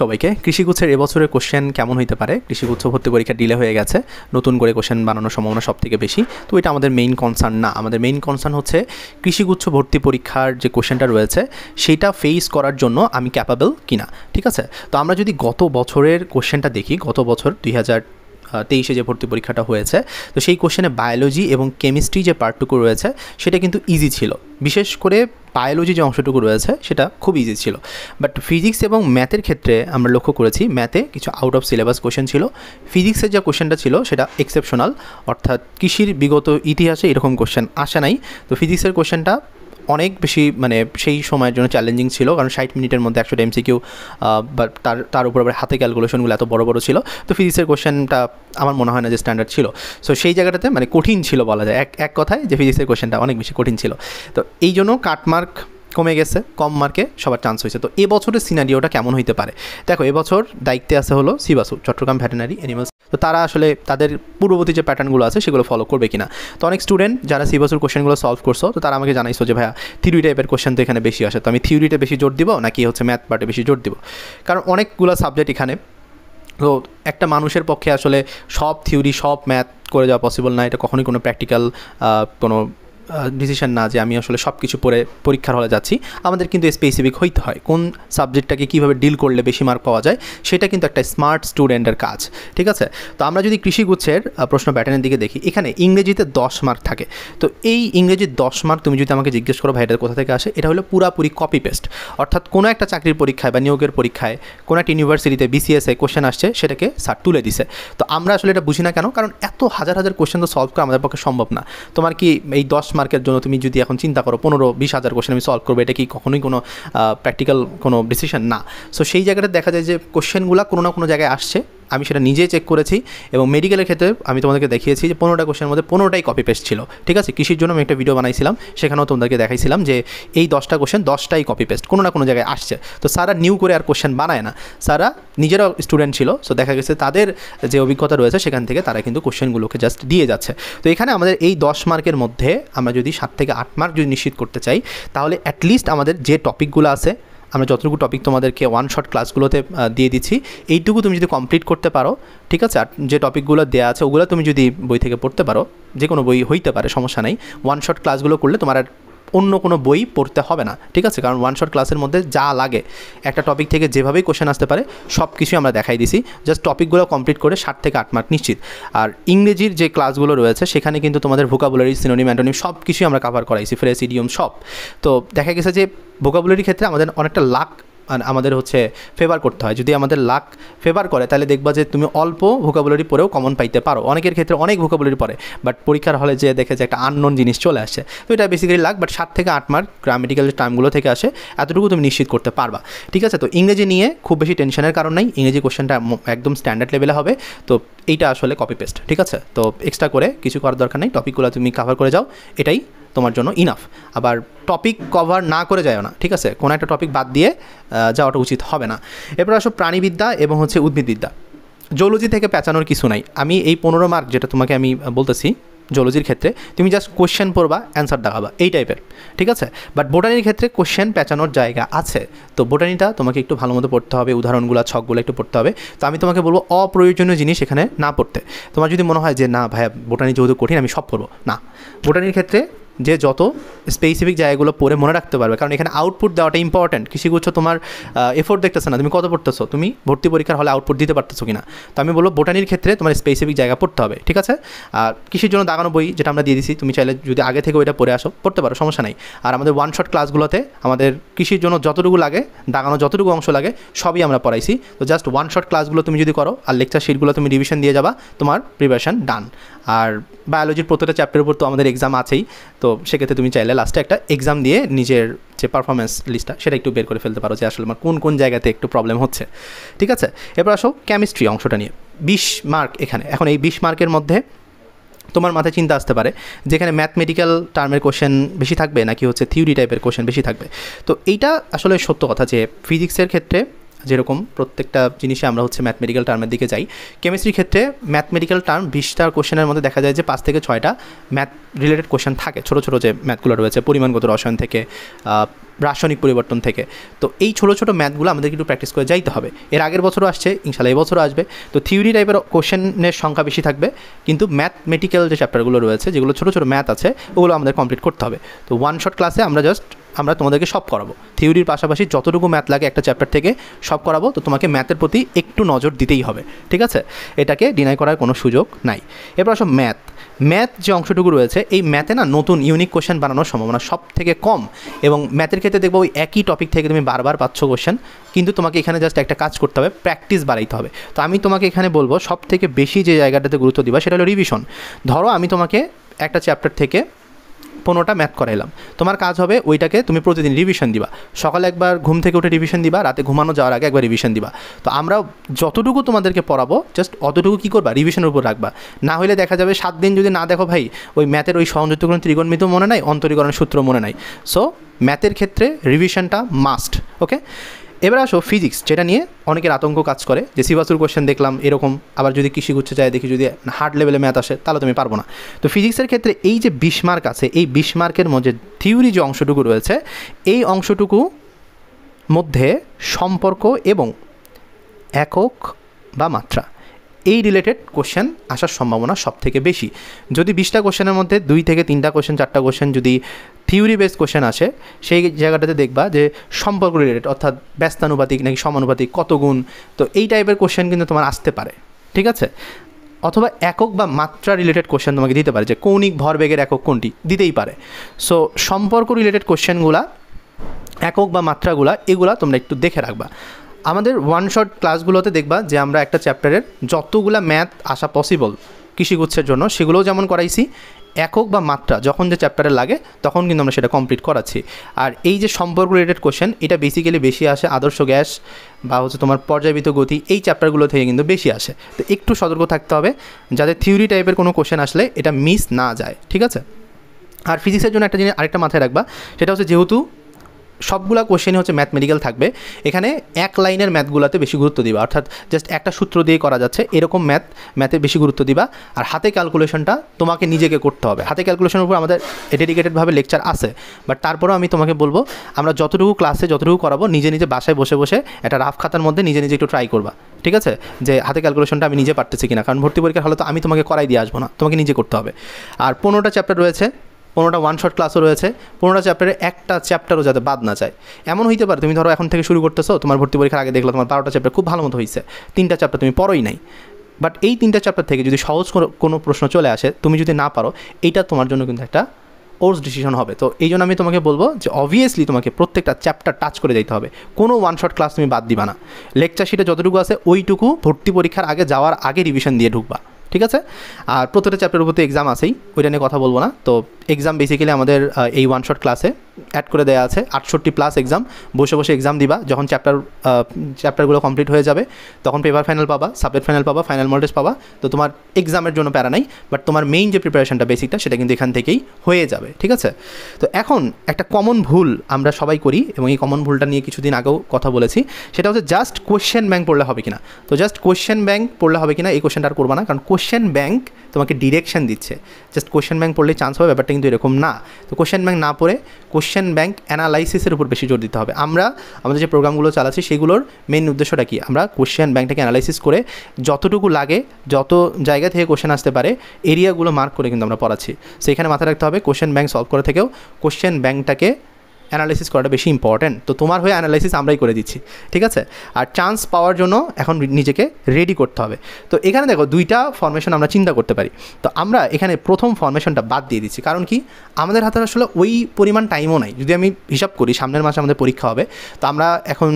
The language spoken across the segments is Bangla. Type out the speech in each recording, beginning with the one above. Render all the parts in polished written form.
সবাইকে। কৃষিগুচ্ছের এবছরের কোশ্চেন কেমন হইতে পারে? কৃষিগুচ্ছ ভর্তি পরীক্ষা ডিলে হয়ে গেছে, নতুন করে কোশ্চেন বানানোর সম্ভাবনা সবথেকে বেশি। তো এটা আমাদের মেইন কনসার্ন না। আমাদের মেইন কনসার্ন হচ্ছে কৃষিগুচ্ছ ভর্তি পরীক্ষার যে কোশ্চেনটা রয়েছে সেটা ফেস করার জন্য আমি ক্যাপাবল কিনা। ঠিক আছে, তো আমরা যদি গত বছরের কোশ্চেনটা দেখি, গত বছর 2023 যে ভর্তি পরীক্ষাটা হয়েছে, তো সেই কোশ্চেনে বায়োলজি এবং কেমিস্ট্রি যে পার্টটুকু রয়েছে সেটা কিন্তু ইজি ছিল। বিশেষ করে বায়োলজি যে অংশটুকু রয়েছে সেটা খুব ইজি ছিল। বাট ফিজিক্স এবং ম্যাথের ক্ষেত্রে আমরা লক্ষ্য করেছি ম্যাথে কিছু আউট অফ সিলেবাস কোশ্চেন ছিল। ফিজিক্সের যে কোশ্চেনটা ছিল সেটা এক্সেপশনাল, অর্থাৎ কৃষির বিগত ইতিহাসে এরকম কোশ্চেন আসে নাই। তো ফিজিক্সের কোশ্চেনটা অনেক বেশি সেই সময়ের জন্য চ্যালেঞ্জিং ছিল, কারণ 60 মিনিটের মধ্যে 100টা MCQ, বা তার উপর আবার হাতে ক্যালকুলেশনগুলো এত বড় বড় ছিল। তো ফিজিক্সের কোশ্চেনটা আমার মনে হয় না যে স্ট্যান্ডার্ড ছিল। সো সেই জায়গাটাতে কঠিন ছিল বলা যায়, এক কথায় যে ফিজিক্সের কোশ্চেনটা অনেক বেশি কঠিন ছিল। তো এই জন্য কাটমার্ক কমে গেছে, কম মার্কে সবার চান্স হয়েছে। তো এবছরের সিনারিওটা কেমন হইতে পারে? দেখো, এবছর দায়িত্বে আছে হলো সিবাসু, চট্টগ্রাম ভেটেরিনারি অ্যানিমালস। তো তারা আসলে তাদের পূর্ববর্তী যে প্যাটার্নগুলো আছে সেগুলো ফলো করবে কিনা। তো অনেক স্টুডেন্ট যারা সিবাসুর কোশ্চেনগুলো সলভ করছো, তো তারা আমাকে জানাইছো যে ভাইয়া থিওরি টাইপের কোশ্চেন তো এখানে বেশি আসে, তো আমি থিওরিতে বেশি জোর দিব নাকি ম্যাথ পার্টে বেশি জোর দিব? কারণ অনেকগুলো সাবজেক্ট এখানে, তো একটা মানুষের পক্ষে আসলে সব থিওরি সব ম্যাথ করে যাওয়া পসিবল না। এটা কখনোই কোনো প্র্যাকটিক্যাল কোনো ডিসিশন না যে আমি আসলে সব কিছু পড়ে পরীক্ষার হলে যাচ্ছি। আমাদের কিন্তু স্পেসিফিক হইতে হয়, কোন সাবজেক্টটাকে কীভাবে ডিল করলে বেশি মার্ক পাওয়া যায়, সেটা কিন্তু একটা স্মার্ট স্টুডেন্টের কাজ। ঠিক আছে, তো আমরা যদি কৃষিগুচ্ছের প্রশ্ন প্যাটার্নের দিকে দেখি, এখানে ইংরেজিতে 10 মার্ক থাকে। তো এই ইংরেজির 10 মার্ক তুমি যদি আমাকে জিজ্ঞেস করো ভাই এটা কোথা থেকে আসে, এটা হলো পুরাপুরি কপি পেস্ট। অর্থাৎ কোনো একটা চাকরির পরীক্ষায় বা নিয়োগের পরীক্ষায় কোনো একটা ইউনিভার্সিটিতে বিসিএসে কোশ্চেন আসছে, সেটাকে স্যার তুলে দিছে। তো আমরা আসলে এটা বুঝি না কেন, কারণ এত হাজার হাজার কোশ্চেন তো সলভ করা আমাদের পক্ষে সম্ভব না। তোমার কি এই 10 মার্কের জন্য তুমি যদি এখন চিন্তা করো 15-20 হাজার কোশ্চেন আমি সলভ করবো, এটা কি কখনোই কোনো প্র্যাকটিক্যাল কোনো ডিসিশন না। সো সেই জায়গাটা দেখা যায় যে কোশ্চেনগুলো কোনো না কোনো জায়গায় আসছে, আমি সেটা নিজেই চেক করেছি। এবং মেডিকেলের ক্ষেত্রে আমি তোমাদেরকে দেখিয়েছি যে 15টা কোশ্চেনের মধ্যে 15টাই কপি পেস্ট ছিল। ঠিক আছে, কৃষির জন্য আমি একটা ভিডিও বানাইছিলাম, সেখানেও তোমাদেরকে দেখাইছিলাম যে এই 10টা কোশ্চেন 10টাই কপি পেস্ট, কোনো না কোনো জায়গায় আসছে। তো স্যারা নিউ করে আর কোশ্চেন বানায় না, স্যারা নিজেরাও স্টুডেন্ট ছিল। সো দেখা গেছে তাদের যে অভিজ্ঞতা রয়েছে সেখান থেকে তারা কিন্তু কোশ্চেনগুলোকে জাস্ট দিয়ে যাচ্ছে। তো এখানে আমাদের এই 10 মার্কের মধ্যে আমরা যদি 7 থেকে 8 মার্ক যদি নিশ্চিত করতে চাই, তাহলে অ্যাটলিস্ট আমাদের যে টপিকগুলো আছে, আমরা যতটুকু টপিক তোমাদেরকে ওয়ান শট ক্লাসগুলোতে দিয়ে দিচ্ছি, এইটুকু তুমি যদি কমপ্লিট করতে পারো, ঠিক আছে, আর যে টপিকগুলো দেওয়া আছে ওগুলো তুমি যদি বই থেকে পড়তে পারো, যে কোনো বই হইতে পারে, সমস্যা নেই। ওয়ান শট ক্লাসগুলো করলে তোমার আর অন্য কোনো বই পড়তে হবে না। ঠিক আছে, কারণ ওয়ান শট ক্লাসের মধ্যে যা লাগে একটা টপিক থেকে যেভাবেই কোশ্চেন আসতে পারে সব কিছুই আমরা দেখাই দিছি। জাস্ট টপিকগুলো কমপ্লিট করে 7 থেকে 8 মার্ক নিশ্চিত। আর ইংরেজির যে ক্লাসগুলো রয়েছে সেখানে কিন্তু তোমাদের ভোকাবুলারি, সিনোনিম, অ্যান্টোনিম সব কিছুই আমরা কভার করাইছি, ফ্রেজ, ইডিয়ম সব। তো দেখা গেছে যে ভোকাবুলারির ক্ষেত্রে আমাদের অনেকটা লাক আমাদের ফেভার করতে হয়। যদি আমাদের লাক ফেভার করে তাহলে দেখবা যে তুমি অল্প ভোকাবুলারি পড়েও কমন পাইতে পারো। অনেকের ক্ষেত্রে অনেক ভোকাবুলারি পড়ে, বাট পরীক্ষার হলে যে দেখে যে একটা আননোন জিনিস চলে আসছে। তো এটা বেসিক্যালি লাক, বাট 7 থেকে 8 মার্ক গ্রামেটিক্যাল টার্মগুলো থেকে আসে, এতটুকু তুমি নিশ্চিত করতে পারবা। ঠিক আছে, তো ইংরেজি নিয়ে খুব বেশি টেনশনের কারণ নাই, ইংরেজি কোশ্চেনটা একদম স্ট্যান্ডার্ড লেভেলে হবে। তো এইটা আসলে কপি পেস্ট। ঠিক আছে, তো এক্সট্রা করে কিছু করার দরকার নেই, টপিকগুলো তুমি কভার করে যাও, এটাই তোমার জন্য ইনাফ। আবার টপিক কভার না করে যায় না, ঠিক আছে, কোনো একটা টপিক বাদ দিয়ে যাওয়াটা উচিত হবে না। এরপর আসো প্রাণীবিদ্যা এবং উদ্ভিদবিদ্যা। জুলজি থেকে পেঁচানোর কিছু নাই। আমি এই 15 মার্ক যেটা তোমাকে আমি বলতেছি জুলজির ক্ষেত্রে, তুমি জাস্ট কোশ্চেন পড়বা, অ্যান্সার দেখাবা, এই টাইপের। ঠিক আছে, বাট বোটানির ক্ষেত্রে কোশ্চেন পেঁচানোর জায়গা আছে। তো বোটানিটা তোমাকে একটু ভালো মতো পড়তে হবে, উদাহরণগুলো, ছকগুলো একটু পড়তে হবে। তো আমি তোমাকে বলবো অপ্রয়োজনীয় জিনিস এখানে না পড়তে। তোমার যদি মনে হয় যে না ভাইয়া বোটানি যেহেতু কঠিন আমি সব পড়বো, না, বোটানির ক্ষেত্রে যে যত স্পেসিফিক জায়গাগুলো পড়ে মনে রাখতে পারবে, কারণ এখানে আউটপুট দেওয়াটা ইম্পর্ট্যান্ট। কৃষিগুচ্ছ তোমার এফোর্ট দেখতেছে না, তুমি কত পড়তেছো, তুমি ভর্তি পরীক্ষার হলে আউটপুট দিতে পারতেছো কিনা। তো আমি বলবো বোটানির ক্ষেত্রে তোমার স্পেসিফিক জায়গা পড়তে হবে। ঠিক আছে, কৃষির জন্য দাগানো বই যেটা আমরা দিয়ে দিছি, তুমি চাইলে যদি আগে থেকে ওইটা পড়ে আসো পড়তে পারো, সমস্যা নেই। আর আমাদের ওয়ান শট ক্লাসগুলোতে আমাদের কৃষির জন্য যতটুকু লাগে, দাগানো যতটুকু অংশ লাগে সবই আমরা পড়াইছি। তো জাস্ট ওয়ান শট ক্লাসগুলো তুমি যদি করো আর লেকচার শিটগুলো তুমি রিভিশন দিয়ে যাবা, তোমার প্রিপারেশন ডান। আর বায়োলজির প্রত্যেকটা চ্যাপ্টারের উপর তো আমাদের এক্সাম আছেই, তো সেক্ষেত্রে তুমি চাইলে লাস্টে একটা এক্সাম দিয়ে নিজের যে পারফরমেন্স লিস্টটা সেটা একটু বের করে ফেলতে পারো যে আসলে আমার কোন কোন জায়গাতে একটু প্রবলেম হচ্ছে। ঠিক আছে, এরপর আসো কেমিস্ট্রি অংশটা নিয়ে। 20 মার্ক এখানে। এখন এই 20 মার্কের মধ্যে তোমার মাথায় চিন্তা আসতে পারে যেখানে ম্যাথমেটিক্যাল টার্মের কোশ্চেন বেশি থাকবে নাকি থিওরি টাইপের কোশ্চেন বেশি থাকবে। তো এইটা আসলে সত্য কথা যে ফিজিক্সের ক্ষেত্রে যেরকম প্রত্যেকটা জিনিসে আমরা হচ্ছে ম্যাথমেটিক্যাল টার্মের দিকে যাই, কেমিস্ট্রির ক্ষেত্রে ম্যাথমেটিক্যাল টার্ম 20টা কোশ্চেনের মধ্যে দেখা যায় যে 5 থেকে 6টা ম্যাথ রিলেটেড কোশ্চেন থাকে, ছোটো ছোটো যে ম্যাথগুলো রয়েছে পরিমাণগত রসায়ন থেকে, রাসায়নিক পরিবর্তন থেকে। তো এই ছোটো ছোটো ম্যাথগুলো আমাদেরকে একটু প্র্যাকটিস করে যাইতে হবে। এর আগের বছরও আসছে, ইনশাল্লাহ এবছরও আসবে। তো থিওরি টাইপের কোশ্চেনের সংখ্যা বেশি থাকবে, কিন্তু ম্যাথমেটিক্যাল যে চ্যাপ্টারগুলো রয়েছে, যেগুলো ছোটো ছোটো ম্যাথ আছে, ওগুলো আমাদের কমপ্লিট করতে হবে। তো ওয়ান শট ক্লাসে আমরা তোমাদেরকে সব করাবো, থিওরির পাশাপাশি যতটুকু ম্যাথ লাগে একটা চ্যাপ্টার থেকে সব করাবো। তো তোমাকে ম্যাথের প্রতি একটু নজর দিতেই হবে, ঠিক আছে? এটাকে ডিনাই করার কোনো সুযোগ নাই। এরপর আসো ম্যাথ যে অংশটুকু রয়েছে, এই ম্যাথে না নতুন ইউনিক কোশ্চেন বানানোর সম্ভাবনা সব থেকে কম। এবং ম্যাথের ক্ষেত্রে দেখবো ওই একই টপিক থেকে তুমি বারবার পাচ্ছ কোশ্চেন, কিন্তু তোমাকে এখানে জাস্ট একটা কাজ করতে হবে, প্র্যাকটিস বাড়াইতে হবে। তো আমি তোমাকে এখানে বলবো সব থেকে বেশি যে জায়গাটাতে গুরুত্ব দিবা সেটা হলো রিভিশন। ধরো আমি তোমাকে একটা চ্যাপ্টার থেকে 15টা ম্যাথ করাইলাম, তোমার কাজ হবে ওইটাকে তুমি প্রতিদিন রিভিশন দিবা। সকালে একবার ঘুম থেকে উঠে রিভিশন দিবা, রাতে ঘুমানো যাওয়ার আগে একবার রিভিশন দিবা। তো আমরা যতটুকু তোমাদেরকে পড়াবো জাস্ট অতটুকু কী করবা, রিভিশনের উপর রাখবা। না হলে দেখা যাবে 7 দিন যদি না দেখো ভাই, ওই ম্যাথের ওই সংযুক্তকরণ ত্রিকোণমিতি মনে নাই, অন্তরীকরণ সূত্র মনে নাই। সো ম্যাথের ক্ষেত্রে রিভিশনটা মাস্ট, ওকে? এবার আসো ফিজিক্স, যেটা নিয়ে অনেকের আতঙ্ক কাজ করে যে সিভাসুর কোশ্চেন দেখলাম এরকম, আবার যদি কৃষিগুচ্ছে যায় দেখি যদি হার্ড লেভেলে ম্যাথ আসে তাহলে তুমি পারবো না। তো ফিজিক্সের ক্ষেত্রে এই যে 20 মার্ক আছে, এই 20 মার্কের মধ্যে থিওরি যে অংশটুকু রয়েছে, এই অংশটুকু মধ্যে সম্পর্ক এবং একক বা মাত্রা এই রিলেটেড কোশ্চেন আসার সম্ভাবনা সব থেকে বেশি। যদি 20টা কোশ্চেনের মধ্যে 2 থেকে 3টা কোশ্চেন, 4টা কোশ্চেন যদি থিওরি বেসড কোশ্চেন আসে, সেই জায়গাটাতে দেখবা যে সম্পর্ক রিলেটেড, অর্থাৎ ব্যস্তানুপাতিক নাকি সমানুপাতিক, কত গুণ, তো এই টাইপের কোশ্চেন কিন্তু তোমার আসতে পারে, ঠিক আছে? অথবা একক বা মাত্রা রিলেটেড কোশ্চেন তোমাকে দিতে পারে, যে কৌণিক ভরবেগের একক কোনটি, দিতেই পারে। সো সম্পর্ক রিলেটেড কোশ্চেনগুলা, একক বা মাত্রাগুলা, এগুলা তোমরা একটু দেখে রাখবা। আমাদের ওয়ান শট ক্লাসগুলোতে দেখবা যে আমরা একটা চ্যাপ্টারের যতগুলা ম্যাথ আসা পসিবল কৃষিগুচ্ছের জন্য সেগুলোও যেমন করাইছি, একক বা মাত্রা যখন যে চ্যাপ্টারে লাগে তখন কিন্তু আমরা সেটা কমপ্লিট করাচ্ছি। আর এই যে সম্পর্ক রিলেটেড কোশ্চেন, এটা বেসিক্যালি বেশি আসে আদর্শ গ্যাস বা হচ্ছে তোমার পর্যায়বৃত্ত গতি, এই চ্যাপ্টারগুলো থেকে কিন্তু বেশি আসে। তো একটু সতর্ক থাকতে হবে যাতে থিওরি টাইপের কোনো কোশ্চেন আসলে এটা মিস না যায়, ঠিক আছে? আর ফিজিক্সের জন্য একটা জিনিস আরেকটা মাথায় রাখবা, সেটা হচ্ছে যেহেতু সবগুলা কোশ্চেনই হচ্ছে ম্যাথমেটিক্যাল থাকবে, এখানে এক লাইনের ম্যাথগুলোতে বেশি গুরুত্ব দিবা, অর্থাৎ জাস্ট একটা সূত্র দিয়ে করা যাচ্ছে এরকম ম্যাথে বেশি গুরুত্ব দিবা। আর হাতে ক্যালকুলেশনটা তোমাকে নিজেকে করতে হবে। হাতে ক্যালকুলেশনের উপর আমাদের ডেডিকেটেডভাবে লেকচার আছে, বাট তারপরেও আমি তোমাকে বলবো আমরা যতটুকু ক্লাসে যতটুকু করাবো নিজে নিজে বাসায় বসে বসে একটা রাফ খাতার মধ্যে নিজে নিজে একটু ট্রাই করবা, ঠিক আছে? যে হাতে ক্যালকুলেশনটা আমি নিজে পারতেছি কিনা, কারণ ভর্তি পরীক্ষার হলে তো আমি তোমাকে করাই দিয়ে আসবো না, তোমাকে নিজে করতে হবে। আর 15টা চ্যাপ্টার রয়েছে, 15টা ওয়ান শট ক্লাসও রয়েছে, 15টা চ্যাপ্টারে একটা চ্যাপ্টারও যাতে বাদ না যায়। এমন হইতে পারে তুমি ধরো এখন থেকে শুরু করতেছো, তোমার ভর্তি পরীক্ষার আগে দেখলো তোমার 12টা চ্যাপ্টার খুব ভালো মতো হয়েছে, 3টা চ্যাপ্টার তুমি পড়োই নাই, বাট এই 3টা চ্যাপ্টার থেকে যদি সহজ কোনো প্রশ্ন চলে আসে, তুমি যদি না পারো, এইটা তোমার জন্য কিন্তু একটা ওর্স ডিসিশন হবে। তো এই জন্য আমি তোমাকে বলবো যে অবভিয়াসলি তোমাকে প্রত্যেকটা চ্যাপ্টার টাচ করে যেতে হবে, কোনো ওয়ান শট ক্লাস তুমি বাদ দিবা না। লেকচার শিটে যতটুকু আছে ওইটুকু ভর্তি পরীক্ষার আগে যাওয়ার আগে রিভিশন দিয়ে ঢুকবা, ঠিক আছে? আর প্রত্যেকটা চ্যাপ্টারের উপর তো এক্সাম আছেই, ওইটা নিয়ে কথা বলবো না। তো এক্সাম বেসিক্যালি আমাদের এই ওয়ান শট ক্লাসে অ্যাড করে দেওয়া আছে, 68+ এক্সাম, বসে বসে এক্সাম দিবা। যখন চ্যাপ্টারগুলো কমপ্লিট হয়ে যাবে তখন পেপার ফাইনাল পাবা, সাবজেক্ট ফাইনাল পাবা, ফাইনাল মক টেস্ট পাবা। তো তোমার এক্সামের জন্য প্যারা নাই, বাট তোমার মেইন যে প্রিপারেশনটা বেসিকটা সেটা কিন্তু এখান থেকেই হয়ে যাবে, ঠিক আছে? তো এখন একটা কমন ভুল আমরা সবাই করি, এবং এই কমন ভুলটা নিয়ে কিছুদিন আগেও কথা বলেছি, সেটা হচ্ছে জাস্ট কোশ্চেন ব্যাংক পড়লে হবে কিনা। তো জাস্ট কোশ্চেন ব্যাংক পড়লে হবে কিনা এই কোশ্চেনটা আর করবা না, কারণ কোশ্চেন ব্যাংক তোমাকে ডিরেকশন দিচ্ছে। জাস্ট কোশ্চেন ব্যাংক পড়লেই চান্স হবে, ব্যাপারটা কিন্তু এরকম না। তো কোশ্চেন ব্যাংক না পড়ে কোশ্চেন ব্যাংক অ্যানালাইসিসের উপর বেশি জোর দিতে হবে। আমাদের যে প্রোগ্রামগুলো চালাচ্ছি সেগুলোর মেইন উদ্দেশ্যটা কি, আমরা কোশ্চেন ব্যাংকটাকে অ্যানালাইসিস করে যতটুকু লাগে, যত জায়গা থেকে কোশ্চেন আসতে পারে, এরিয়াগুলো মার্ক করে কিন্তু আমরা পড়াচ্ছি। সেইখানে মাথায় রাখতে হবে কোশ্চেন ব্যাংক সলভ করে থেকেও কোশ্চেন ব্যাংকটাকে অ্যানালাইসিস করাটা বেশি ইম্পর্ট্যান্ট। তো তোমার হয়ে অ্যানালাইসিস আমরাই করে দিচ্ছি, ঠিক আছে? আর চান্স পাওয়ার জন্য এখন নিজেকে রেডি করতে হবে। তো এখানে দেখো 2টা ফরমেশন আমরা চিন্তা করতে পারি। তো আমরা এখানে প্রথম ফরমেশনটা বাদ দিয়ে দিচ্ছি, কারণ কি আমাদের হাতে আসলে ওই পরিমাণ টাইমও নাই। যদি আমি হিসাব করি সামনের মাসে আমাদের পরীক্ষা হবে, তো আমরা এখন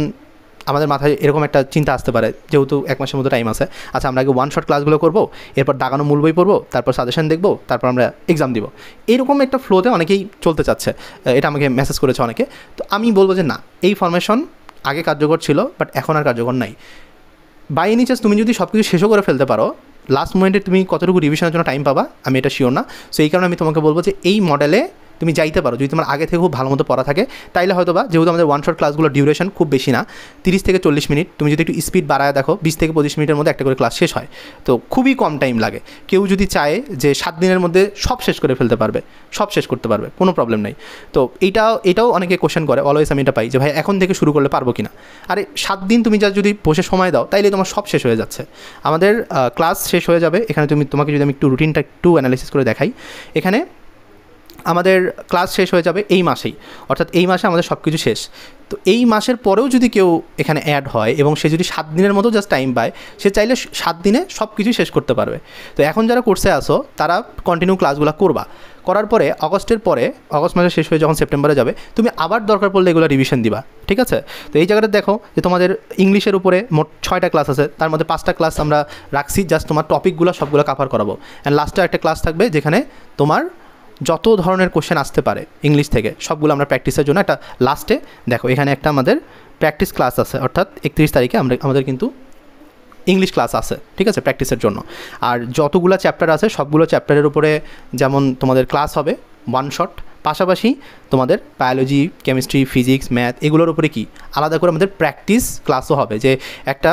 আমাদের মাথায় এরকম একটা চিন্তা আসতে পারে, যেহেতু 1 মাসের মতো টাইম আছে, আচ্ছা আমরা আগে ওয়ান শট ক্লাসগুলো করবো, এরপর দাগানো মূল বই পড়বো, তারপর সাজেশন দেখবো, তারপর আমরা এক্সাম দিব। এরকম একটা ফ্লোতে অনেকেই চলতে চাচ্ছে, এটা আমাকে মেসেজ করেছে অনেকে। তো আমি বলবো যে না, এই ফরমেশন আগে কার্যকর ছিল, বাট এখন আর কার্যকর নাই। বাই এনি চান্স তুমি যদি সব কিছু শেষও করে ফেলতে পারো, লাস্ট মোমেন্টে তুমি কতটুকু রিভিশনের জন্য টাইম পাবা আমি এটা শিওর না। সো এই কারণে আমি তোমাকে বলবো যে এই মডেলে তুমি যাইতে পারো যদি তোমার আগে থেকে খুব ভালো মতো পড়া থাকে, তাইলে হয়তো বা যেহেতু আমাদের ওয়ান শট ক্লাসগুলোর ডিউরেশন খুব বেশি না, 30 থেকে 40 মিনিট, তুমি যদি একটু স্পিড বাড়ায় দেখো 20 থেকে 25 মিনিটের মধ্যে একটা করে ক্লাস শেষ হয়, তো খুবই কম টাইম লাগে। কেউ যদি চায় যে 7 দিনের মধ্যে সব শেষ করে ফেলতে পারবে, সব শেষ করতে পারবে, কোনো প্রবলেম নেই। তো এটাও অনেকে কোশ্চেন করে, অলওয়েজ আমি এটা পাই যে ভাই এখন থেকে শুরু করলে পারবো কিনা। আরে 7 দিন তুমি যা যদি বসে সময় দাও তাইলে তোমার সব শেষ হয়ে যাচ্ছে। আমাদের ক্লাস শেষ হয়ে যাবে এখানে, তোমাকে যদি আমি একটু রুটিনটা একটু অ্যানালাইসিস করে দেখাই, এখানে আমাদের ক্লাস শেষ হয়ে যাবে এই মাসেই, অর্থাৎ এই মাসে আমাদের সব কিছু শেষ। তো এই মাসের পরেও যদি কেউ এখানে অ্যাড হয় এবং সে যদি 7 দিনের মতো জাস্ট টাইম পায়, সে চাইলে 7 দিনে সব কিছু শেষ করতে পারবে। তো এখন যারা কোর্সে আসো তারা কন্টিনিউ ক্লাসগুলো করবা, করার পরে আগস্টের পরে, আগস্ট মাসে শেষ হয়ে যখন সেপ্টেম্বরে যাবে, তুমি আবার দরকার পড়লে এগুলো রিভিশন দিবা, ঠিক আছে। তো এই জায়গাটা দেখো যে তোমাদের ইংলিশের উপরে মোট 6টা ক্লাস আছে, তার মধ্যে 5টা ক্লাস আমরা রাখছি জাস্ট তোমার টপিকগুলো সবগুলো কভার করাবো, অ্যান্ড লাস্টে একটা ক্লাস থাকবে যেখানে তোমার যত ধরনের কোশ্চেন আসতে পারে ইংলিশ থেকে সবগুলো আমরা প্র্যাকটিসের জন্য একটা লাস্টে দেখো এখানে একটা আমাদের প্র্যাকটিস ক্লাস আছে, অর্থাৎ 31 তারিখে আমাদের কিন্তু ইংলিশ ক্লাস আছে, ঠিক আছে, প্র্যাকটিসের জন্য। আর যতগুলো চ্যাপ্টার আছে সবগুলো চ্যাপ্টারের উপরে যেমন তোমাদের ক্লাস হবে ওয়ান শট, পাশাপাশি তোমাদের বায়োলজি, কেমিস্ট্রি, ফিজিক্স, ম্যাথ এগুলোর উপরে কি আলাদা করে আমাদের প্র্যাকটিস ক্লাসও হবে, যে একটা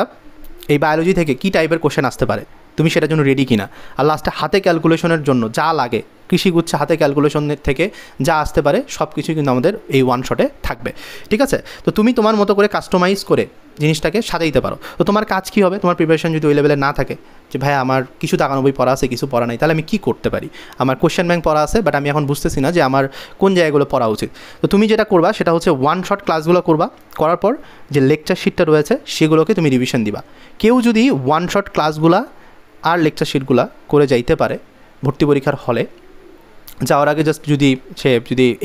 এই বায়োলজি থেকে কী টাইপের কোশ্চেন আসতে পারে, তুমি সেটার জন্য রেডি কিনা। আর লাস্টে হাতে ক্যালকুলেশনের জন্য যা লাগে, কৃষিগুচ্ছে হাতে ক্যালকুলেশনের থেকে যা আসতে পারে সব কিছু কিন্তু আমাদের এই ওয়ান শটে থাকবে, ঠিক আছে। তো তুমি তোমার মতো করে কাস্টমাইজ করে জিনিসটাকে সাজাইতে পারো। তো তোমার কাজ কী হবে, তোমার প্রিপারেশন যদি ওই লেভেলে না থাকে, যে ভাই আমার কিছু দাগানো বই পড়া আছে, কিছু পড়া নাই, তাহলে আমি কী করতে পারি, আমার কোশ্চেন ব্যাংক পড়া আছে বাট আমি এখন বুঝতেছি না যে আমার কোন জায়গাগুলো পড়া উচিত। তো তুমি যেটা করবা সেটা হচ্ছে ওয়ান শট ক্লাসগুলো করবা, করার পর যে লেকচার শিটটা রয়েছে সেগুলোকে তুমি রিভিশন দিবা। কেউ যদি ওয়ান শট ক্লাসগুলা আর লেকচার শিটগুলা করে যাইতে পারে ভর্তি পরীক্ষার হলে যাওয়ার আগে, জাস্ট যদি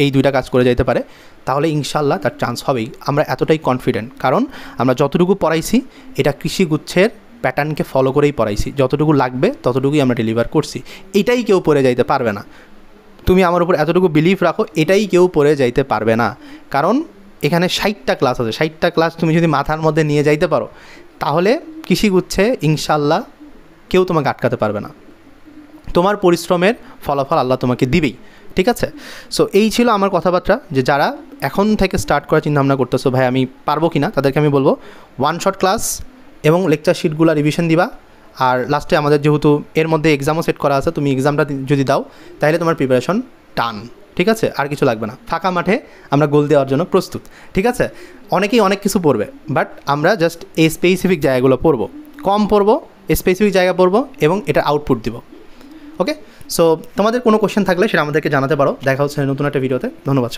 এই 2টা কাজ করে যাইতে পারে, তাহলে ইনশাল্লাহ তার চান্স হবেই। আমরা এতটাই কনফিডেন্ট, কারণ আমরা যতটুকু পড়াইছি এটা কৃষিগুচ্ছের প্যাটার্নকে ফলো করেই পড়াইছি, যতটুকু লাগবে ততটুকুই আমরা ডেলিভার করছি। এটাই কেউ পড়ে যাইতে পারবে না, তুমি আমার উপর এতটুকু বিলিভ রাখো, এটাই কেউ পড়ে যাইতে পারবে না। কারণ এখানে 60টা ক্লাস আছে, 60টা ক্লাস তুমি যদি মাথার মধ্যে নিয়ে যাইতে পারো, তাহলে কৃষিগুচ্ছে ইনশাল্লাহ কেউ তোমাকে আটকাতে পারবে না। তোমার পরিশ্রমের ফলাফল আল্লাহ তোমাকে দিবেই, ঠিক আছে। সো এই ছিল আমার কথাবার্তা, যে যারা এখন থেকে স্টার্ট করার চিন্তাভাবনা করতেছো ভাই আমি পারবো কি না, তাদেরকে আমি বলবো ওয়ান শট ক্লাস এবং লেকচার শিটগুলো রিভিশন দিবা। আর লাস্টে আমাদের যেহেতু এর মধ্যে এক্সামও সেট করা আছে, তুমি এক্সামটা যদি দাও তাহলে তোমার প্রিপারেশন টান, ঠিক আছে, আর কিছু লাগবে না। ফাঁকা মাঠে আমরা গোল দেওয়ার জন্য প্রস্তুত, ঠিক আছে। অনেকেই অনেক কিছু পড়বে, বাট আমরা জাস্ট এই স্পেসিফিক জায়গাগুলো পড়বো, কম পড়বো, স্পেসিফিক জায়গা পড়বো এবং এটা আউটপুট দিব। ওকে, সো তোমাদের কোনো কোশ্চেন থাকলে সেটা আমাদেরকে জানাতে পারো। দেখা হচ্ছে নতুন একটা ভিডিওতে। ধন্যবাদ সবাই।